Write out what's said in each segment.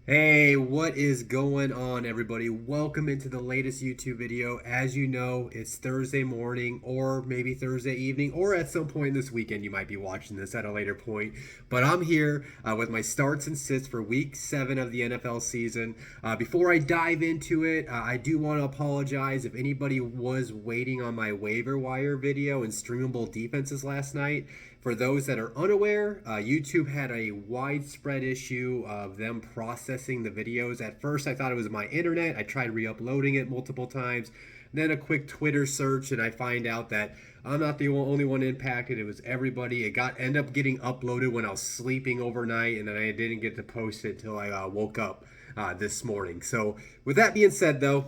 Hey, what is going on, everybody? Welcome into the latest YouTube video. As you know, it's Thursday morning, or maybe Thursday evening, or at some point this weekend. You might be watching this at a later point. But I'm here with my starts and sits for week 7 of the NFL season. Before I dive into it, I do want to apologize if anybody was waiting on my waiver wire video and streamable defenses last night. For those that are unaware, YouTube had a widespread issue of them processing the videos. At first, I thought it was my internet. I tried re-uploading it multiple times. Then a quick Twitter search, and I find out that I'm not the only one impacted. It was everybody. It ended up getting uploaded when I was sleeping overnight, and then I didn't get to post it until I woke up this morning. So, with that being said, though,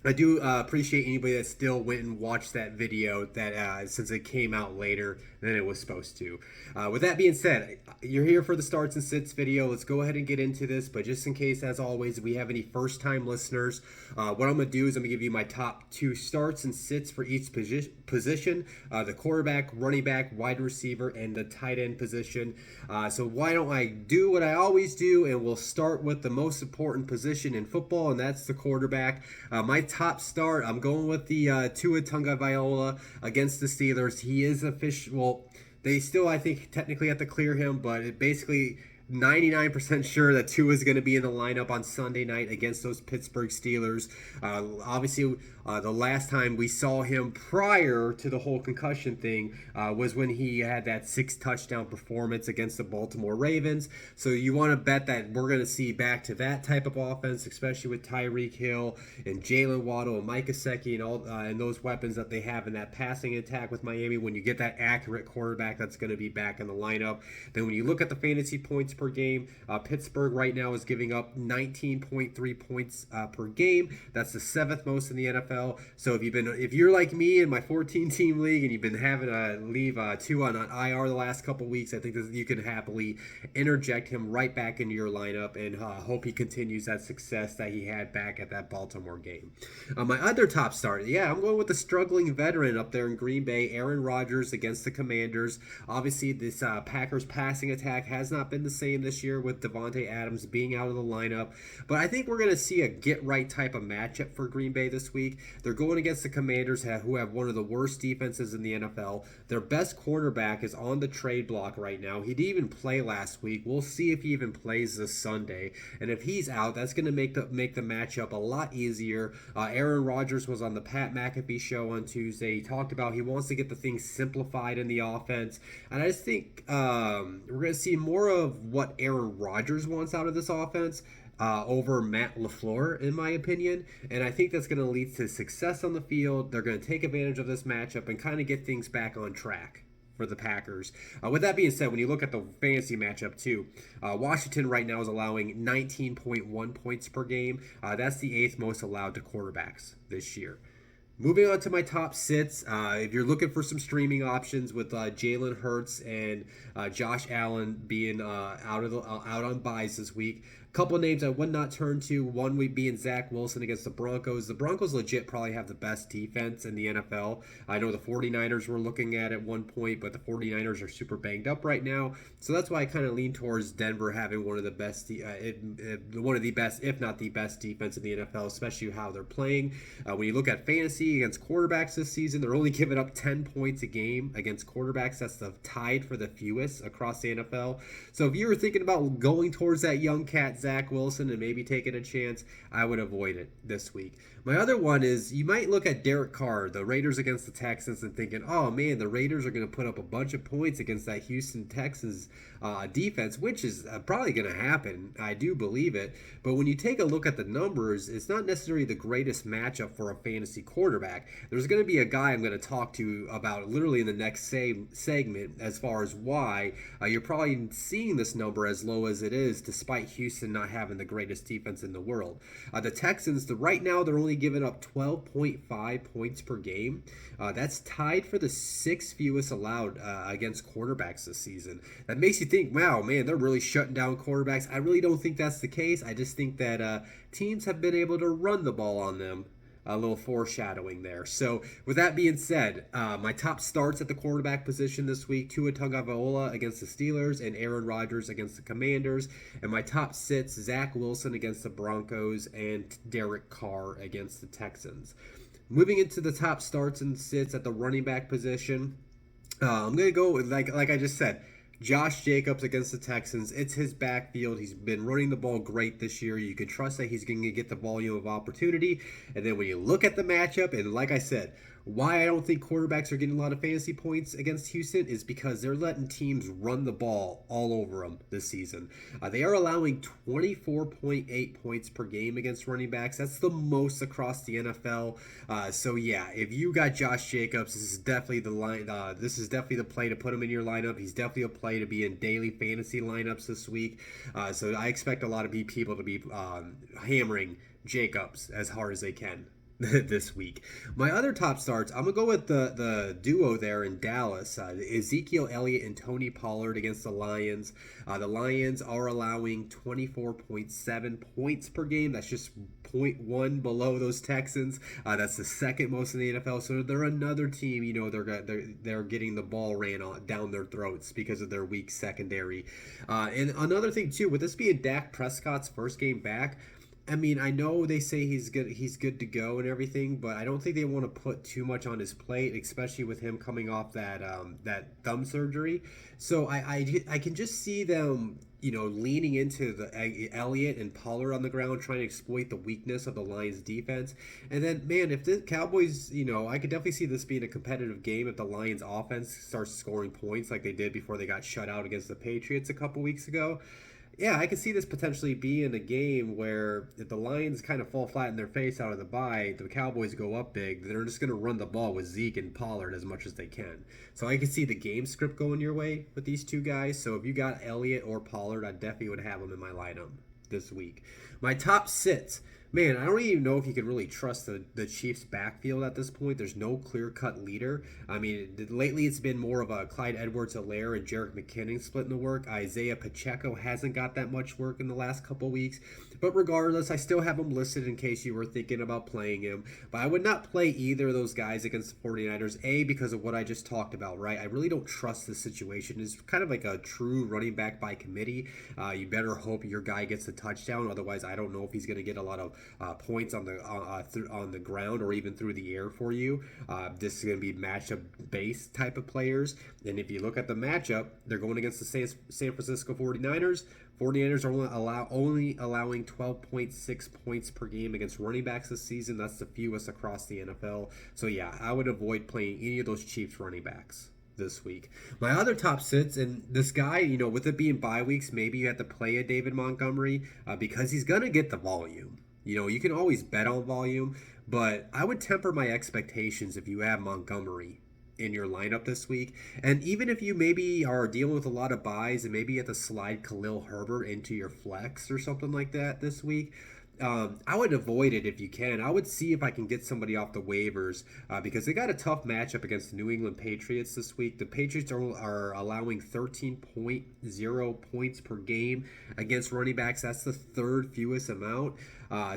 I do appreciate anybody that still went and watched that video that since it came out later than it was supposed to. With that being said, you're here for the starts and sits video. Let's go ahead and get into this. But just in case, as always, we have any first-time listeners, what I'm going to do is I'm going to give you my top 2 starts and sits for each position, the quarterback, running back, wide receiver, and the tight end position. So why don't I do what I always do, and we'll start with the most important position in football, and that's the quarterback. My top start, I'm going with the Tua Tagovailoa against the Steelers. He is official. Well, they still, I think, technically have to clear him, but it basically 99% sure that Tua is going to be in the lineup on Sunday night against those Pittsburgh Steelers. Obviously, the last time we saw him prior to the whole concussion thing was when he had that 6 touchdown performance against the Baltimore Ravens. So you want to bet that we're going to see back to that type of offense, especially with Tyreek Hill and Jalen Waddle and Mike Gesicki and all and those weapons that they have in that passing attack with Miami. When you get that accurate quarterback that's going to be back in the lineup, then when you look at the fantasy points per game, Pittsburgh right now is giving up 19.3 points per game. That's the 7th most in the NFL. So if you're like me in my 14-team league and you've been having to leave Tua on IR the last couple weeks, I think that you can happily interject him right back into your lineup and hope he continues that success that he had back at that Baltimore game. My other top start, I'm going with the struggling veteran up there in Green Bay, Aaron Rodgers against the Commanders. Obviously, this Packers passing attack has not been the same this year with Davante Adams being out of the lineup, but I think we're going to see a get-right type of matchup for Green Bay this week. They're going against the Commanders, who have one of the worst defenses in the NFL. Their best cornerback is on the trade block right now. He didn't even play last week. We'll see if he even plays this Sunday, and if he's out, that's going to make the matchup a lot easier. Aaron Rodgers was on the Pat McAfee show on Tuesday. He talked about he wants to get the things simplified in the offense, and I just think we're going to see more of what Aaron Rodgers wants out of this offense over Matt LaFleur, in my opinion. And I think that's going to lead to success on the field. They're going to take advantage of this matchup and kind of get things back on track for the Packers. With that being said, when you look at the fantasy matchup too, Washington right now is allowing 19.1 points per game. That's the 8th most allowed to quarterbacks this year. Moving on to my top sits, if you're looking for some streaming options with Jalen Hurts and Josh Allen being out on buys this week, a couple of names I would not turn to. One week being Zach Wilson against the Broncos. The Broncos legit probably have the best defense in the NFL. I know the 49ers were looking at one point, but the 49ers are super banged up right now. So that's why I kind of lean towards Denver having one of the best, if not the best defense in the NFL, especially how they're playing. When you look at fantasy against quarterbacks this season, they're only giving up 10 points a game against quarterbacks. That's tied for the fewest across the NFL. So if you were thinking about going towards that young cat, Zach Wilson, and maybe taking a chance, I would avoid it this week. My other one is you might look at Derek Carr, the Raiders against the Texans, and thinking, oh man, the Raiders are going to put up a bunch of points against that Houston Texans defense, which is probably going to happen. I do believe it. But when you take a look at the numbers, it's not necessarily the greatest matchup for a fantasy quarterback. There's going to be a guy I'm going to talk to about literally in the next segment as far as why you're probably seeing this number as low as it is, despite Houston not having the greatest defense in the world. The Texans, right now, they're only giving up 12.5 points per game. That's tied for the 6th fewest allowed against quarterbacks this season. That makes you think, wow, man, they're really shutting down quarterbacks. I really don't think that's the case. I just think that teams have been able to run the ball on them A little foreshadowing there. So, with that being said, my top starts at the quarterback position this week: Tua Tagovailoa against the Steelers and Aaron Rodgers against the Commanders. And my top sits: Zach Wilson against the Broncos and Derek Carr against the Texans. Moving into the top starts and sits at the running back position, I'm gonna go with like I just said. Josh Jacobs against the Texans. It's his backfield. He's been running the ball great this year. You can trust that he's going to get the volume of opportunity. And then when you look at the matchup, and like I said, why I don't think quarterbacks are getting a lot of fantasy points against Houston is because they're letting teams run the ball all over them this season. They are allowing 24.8 points per game against running backs. That's the most across the NFL. So yeah, if you got Josh Jacobs, this is definitely the line. This is definitely the play to put him in your lineup. He's definitely a play to be in daily fantasy lineups this week. So I expect a lot of people to be hammering Jacobs as hard as they can this week. My other top starts, I'm gonna go with the duo there in Dallas, Ezekiel Elliott and Tony Pollard against the Lions. The Lions are allowing 24.7 points per game. That's just 0.1 below those Texans. That's the second most in the NFL. So they're another team. You know, they're getting the ball ran on down their throats because of their weak secondary. And another thing too, with this being Dak Prescott's first game back, I mean, I know they say he's good to go and everything, but I don't think they want to put too much on his plate, especially with him coming off that thumb surgery. So I can just see them, you know, leaning into the Elliott and Pollard on the ground, trying to exploit the weakness of the Lions defense. And then, man, if the Cowboys, you know, I could definitely see this being a competitive game if the Lions offense starts scoring points like they did before they got shut out against the Patriots a couple weeks ago. Yeah, I can see this potentially being a game where if the Lions kind of fall flat in their face out of the bye, the Cowboys go up big, they're just going to run the ball with Zeke and Pollard as much as they can. So I can see the game script going your way with these two guys. So if you got Elliott or Pollard, I definitely would have them in my lineup this week. My top sits. Man, I don't even know if you can really trust the Chiefs' backfield at this point. There's no clear-cut leader. I mean, lately it's been more of a Clyde Edwards-Helaire and Jerick McKinnon splitting the work. Isaiah Pacheco hasn't got that much work in the last couple weeks. But regardless, I still have him listed in case you were thinking about playing him. But I would not play either of those guys against the 49ers, A, because of what I just talked about, right? I really don't trust this situation. It's kind of like a true running back by committee. You better hope your guy gets a touchdown. Otherwise, I don't know if he's going to get a lot of points on the ground or even through the air for you. This is going to be matchup based type of players. And if you look at the matchup, they're going against the San Francisco 49ers. 49ers are only allowing 12.6 points per game against running backs this season. That's the fewest across the NFL. So yeah, I would avoid playing any of those Chiefs running backs this week. My other top sits, and this guy, you know, with it being bye weeks, maybe you have to play a David Montgomery because he's going to get the volume. You know, you can always bet on volume, but I would temper my expectations if you have Montgomery in your lineup this week. And even if you maybe are dealing with a lot of buys and maybe you have to slide Khalil Herbert into your flex or something like that this week, I would avoid it if you can. I would see if I can get somebody off the waivers because they got a tough matchup against the New England Patriots this week. The Patriots are allowing 13.0 points per game against running backs. That's the third fewest amount.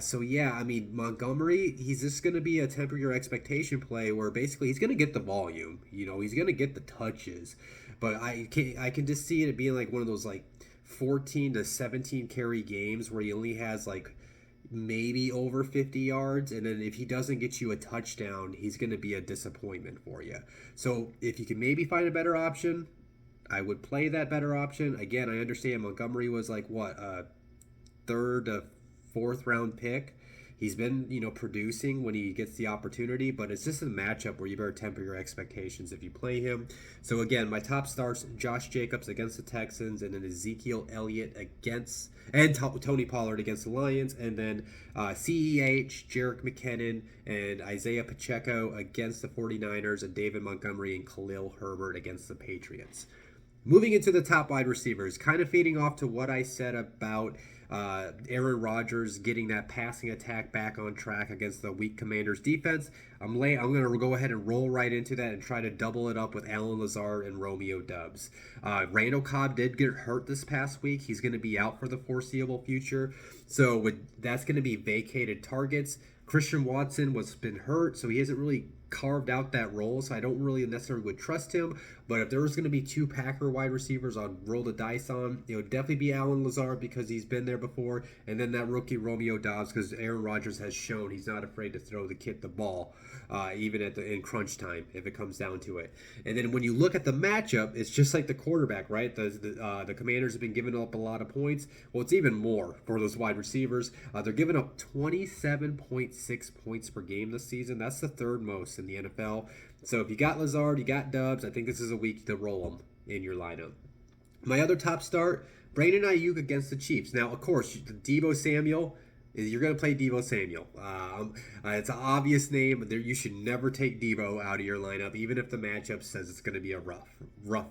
So yeah, I mean, Montgomery, he's just going to be a temper your expectation play where basically he's going to get the volume. You know, he's going to get the touches. But I can just see it being like one of those like 14 to 17 carry games where he only has like maybe over 50 yards, and then if he doesn't get you a touchdown, he's going to be a disappointment for you. So if you can maybe find a better option, I would play that better option. Again, I understand Montgomery was like what, a third to fourth round pick. He's been, you know, producing when he gets the opportunity, but it's just a matchup where you better temper your expectations if you play him. So again, my top starts: Josh Jacobs against the Texans, and then Ezekiel Elliott against Tony Pollard against the Lions, and then CEH, Jerick McKinnon, and Isaiah Pacheco against the 49ers, and David Montgomery and Khalil Herbert against the Patriots. Moving into the top wide receivers, kind of feeding off to what I said about Aaron Rodgers getting that passing attack back on track against the weak Commanders defense. I'm going to go ahead and roll right into that and try to double it up with Allen Lazard and Romeo Doubs. Randall Cobb did get hurt this past week. He's going to be out for the foreseeable future. So that's going to be vacated targets. Christian Watson was been hurt, so he hasn't really carved out that role, so I don't really necessarily would trust him. But if there was going to be two Packer wide receivers I'd roll the dice on, it would definitely be Allen Lazard because he's been there before, and then that rookie Romeo Doubs because Aaron Rodgers has shown he's not afraid to throw the kid the ball, even in crunch time if it comes down to it. And then when you look at the matchup, it's just like the quarterback, right? The Commanders have been giving up a lot of points. Well, it's even more for those wide receivers. They're giving up 27.6 points per game this season. That's the third most in the NFL. So if you got Lazard, you got Doubs, I think this is a week to roll them in your lineup. My other top start, Brandon Ayuk against the Chiefs. Now, of course, Deebo Samuel, you're going to play Deebo Samuel. It's an obvious name. You should never take Deebo out of your lineup, even if the matchup says it's going to be a rough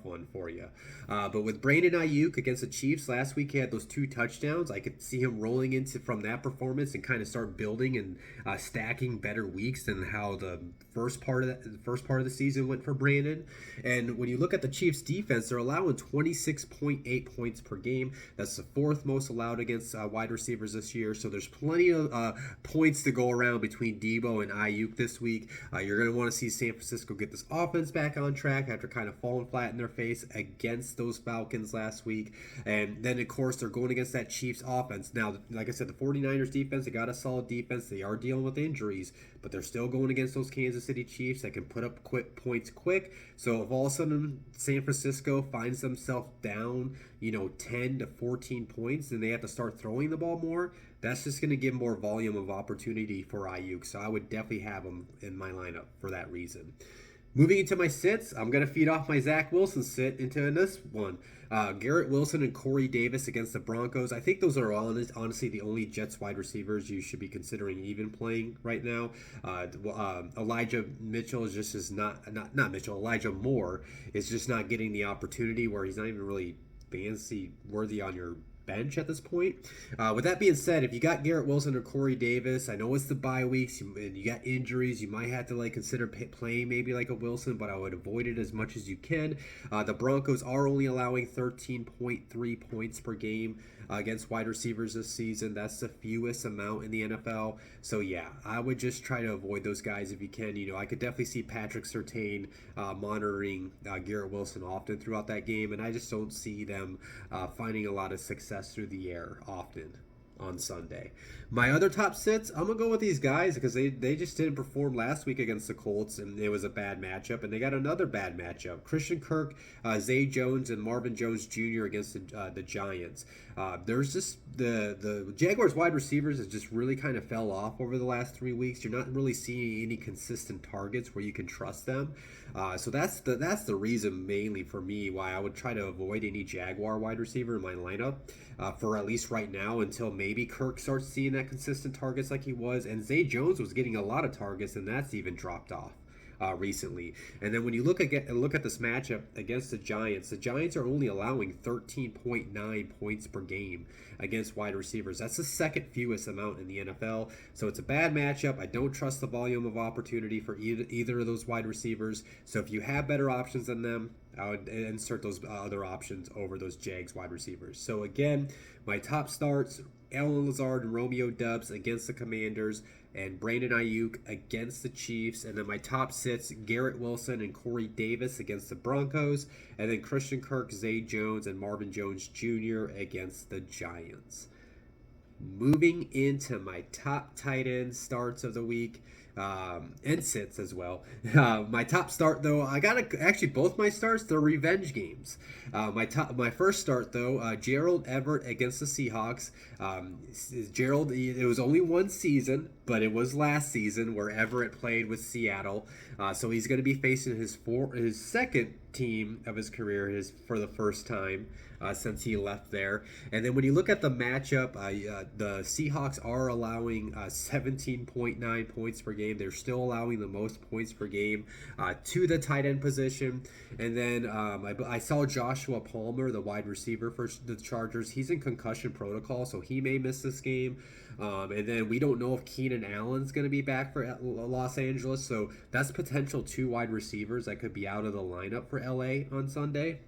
one for you. But with Brandon Ayuk against the Chiefs, last week he had those 2 touchdowns. I could see him rolling into from that performance and kind of start building and stacking better weeks than how the first part of the season went for Brandon. And when you look at the Chiefs defense, they're allowing 26.8 points per game. That's the 4th most allowed against wide receivers this year. So there's plenty of points to go around between Deebo and Ayuk this week. You're going to want to see San Francisco get this offense back on track after kind of falling flat in their face against those Falcons last week. And then, of course, they're going against that Chiefs offense. Now, like I said, the 49ers defense, they got a solid defense. They are dealing with injuries, but they're still going against those Kansas City Chiefs that can put up points quick. So if all of a sudden San Francisco finds themselves down, 10 to 14 points, and they have to start throwing the ball more, that's just going to give more volume of opportunity for Ayuk. So I would definitely have him in my lineup for that reason. Moving into my sits, I'm going to feed off my Zach Wilson sit into this one. Garrett Wilson and Corey Davis against the Broncos. I think those are honestly the only Jets wide receivers you should be considering even playing right now. Elijah Mitchell is Elijah Moore is just not getting the opportunity where he's not even really fantasy worthy on your bench at this point. With that being said, if you got Garrett Wilson or Corey Davis, I know it's the bye weeks and you got injuries, you might have to consider playing maybe like a Wilson, but I would avoid it as much as you can. The Broncos are only allowing 13.3 points per game against wide receivers this season. That's the fewest amount in the NFL. So yeah, I would just try to avoid those guys if you can. I could definitely see Patrick Surtain monitoring Garrett Wilson often throughout that game, and I just don't see them finding a lot of success through the air often on Sunday. My other top sits, I'm going to go with these guys because they just didn't perform last week against the Colts, and it was a bad matchup, and they got another bad matchup. Christian Kirk, Zay Jones, and Marvin Jones Jr. against the Giants. There's just the Jaguars wide receivers has just really kind of fell off over the last 3 weeks. You're not really seeing any consistent targets where you can trust them. So that's the reason mainly for me why I would try to avoid any Jaguar wide receiver in my lineup for at least right now until maybe Kirk starts seeing that consistent targets like he was. And Zay Jones was getting a lot of targets, and that's even dropped off recently. And then when you look at this matchup against the Giants are only allowing 13.9 points per game against wide receivers. That's the second fewest amount in the NFL. So it's a bad matchup. I don't trust the volume of opportunity for either of those wide receivers. So if you have better options than them, I would insert those other options over those Jags wide receivers. So again, my top starts, Allen Lazard and Romeo Doubs against the Commanders, and Brandon Ayuk against the Chiefs. And then my top sits, Garrett Wilson and Corey Davis against the Broncos, and then Christian Kirk, Zay Jones, and Marvin Jones Jr. against the Giants. Moving into my top tight end starts of the week, and sits as well. My top start, though, both my starts, they're revenge games. My first start, though, Gerald Everett against the Seahawks. Gerald, it was only one season, but it was last season where Everett played with Seattle. So he's going to be facing his second team of his career for the first time since he left there. And then when you look at the matchup, the Seahawks are allowing 17.9 points per game. They're still allowing the most points per game to the tight end position. And then I saw Joshua Palmer, the wide receiver for the Chargers. He's in concussion protocol, so he may miss this game. And then we don't know if Keenan Allen's going to be back for Los Angeles. So that's potential 2 wide receivers that could be out of the lineup for LA on Sunday.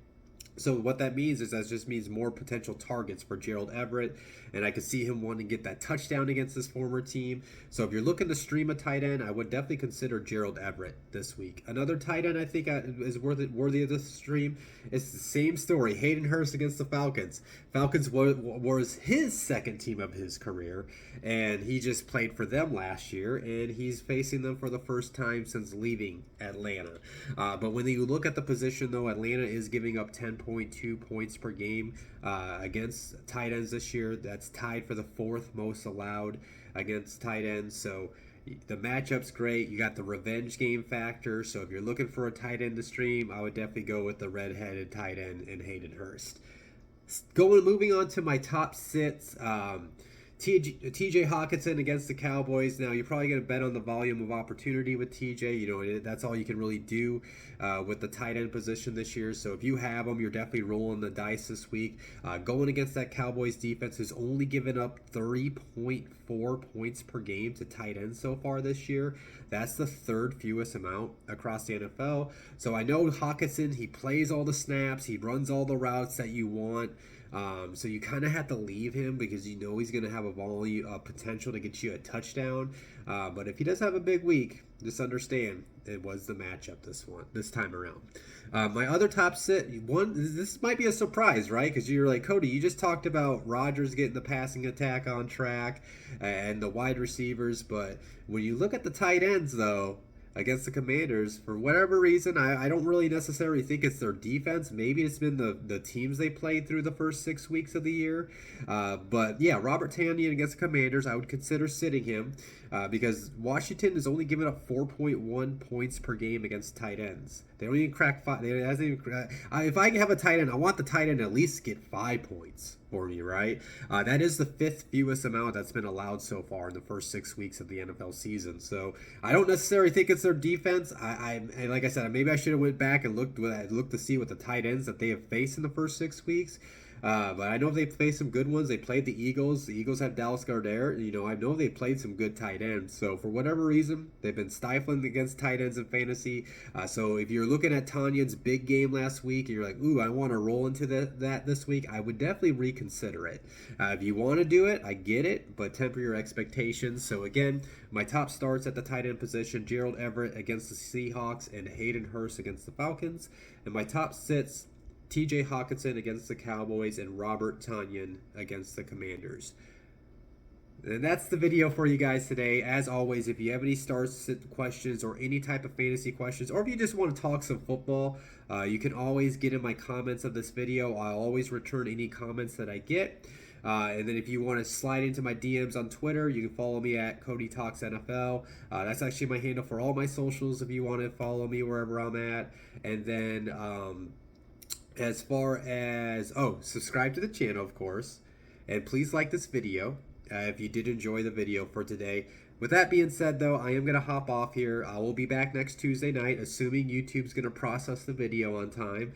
So what that means is that just means more potential targets for Gerald Everett, and I could see him wanting to get that touchdown against his former team. So if you're looking to stream a tight end, I would definitely consider Gerald Everett this week. Another tight end I think is worthy of this stream. It's the same story. Hayden Hurst against the Falcons. Falcons was his second team of his career, and he just played for them last year, and he's facing them for the first time since leaving Atlanta. But when you look at the position, though, Atlanta is giving up 10.2 points per game against tight ends this year. That's tied for the fourth most allowed against tight ends. So the matchup's great. You got the revenge game factor. So if you're looking for a tight end to stream, I would definitely go with the red-headed tight end in Hayden Hurst. Moving on to my top sits. TJ Hawkinson against the Cowboys. Now, you're probably going to bet on the volume of opportunity with TJ. You know, that's all you can really do with the tight end position this year. So if you have him, you're definitely rolling the dice this week. Going against that Cowboys defense who's only given up 3.4 points per game to tight ends so far this year. That's the third fewest amount across the NFL. So I know Hawkinson, he plays all the snaps. He runs all the routes that you want. So you kind of have to leave him because you know he's going to have a volume potential to get you a touchdown. But if he does have a big week, just understand it was the matchup this time around. My other top sit this might be a surprise, right? Because you're like, Cody, you just talked about Rodgers getting the passing attack on track and the wide receivers, but when you look at the tight ends, though, against the Commanders, for whatever reason, I don't really necessarily think it's their defense. Maybe it's been the teams they played through the first 6 weeks of the year. But yeah, Robert Tonyan against the Commanders, I would consider sitting him because Washington has only given up 4.1 points per game against tight ends. They don't even crack 5. If I have a tight end, I want the tight end to at least get 5 points for me, right? That is the fifth fewest amount that's been allowed so far in the first 6 weeks of the NFL season. So I don't necessarily think it's their defense. And like I said, maybe I should have went back and looked to see what the tight ends that they have faced in the first 6 weeks. But I know they've faced some good ones. They played the Eagles. The Eagles had Dallas Goedert. You know, I know they played some good tight ends. So for whatever reason, they've been stifling against tight ends in fantasy. So if you're looking at Tanyan's big game last week and you're like, ooh, I want to roll into that this week, I would definitely reconsider it. If you want to do it, I get it, but temper your expectations. So again, my top starts at the tight end position, Gerald Everett against the Seahawks and Hayden Hurst against the Falcons. And my top sits, TJ Hawkinson against the Cowboys and Robert Tonyan against the Commanders. And that's the video for you guys today. As always, if you have any questions or any type of fantasy questions, or if you just want to talk some football, you can always get in my comments of this video. I'll always return any comments that I get. And then if you want to slide into my DMs on Twitter, you can follow me at Cody Talks NFL. That's actually my handle for all my socials if you want to follow me wherever I'm at. And then as far as, subscribe to the channel, of course. And please like this video if you did enjoy the video for today. With that being said, though, I am going to hop off here. I will be back next Tuesday night, assuming YouTube's going to process the video on time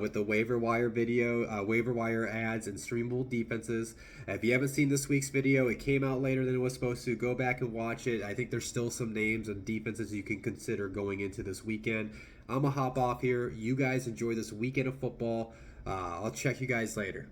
with the waiver wire video, waiver wire ads, and streamable defenses. If you haven't seen this week's video, it came out later than it was supposed to. Go back and watch it. I think there's still some names and defenses you can consider going into this weekend. I'm going to hop off here. You guys enjoy this weekend of football. I'll check you guys later.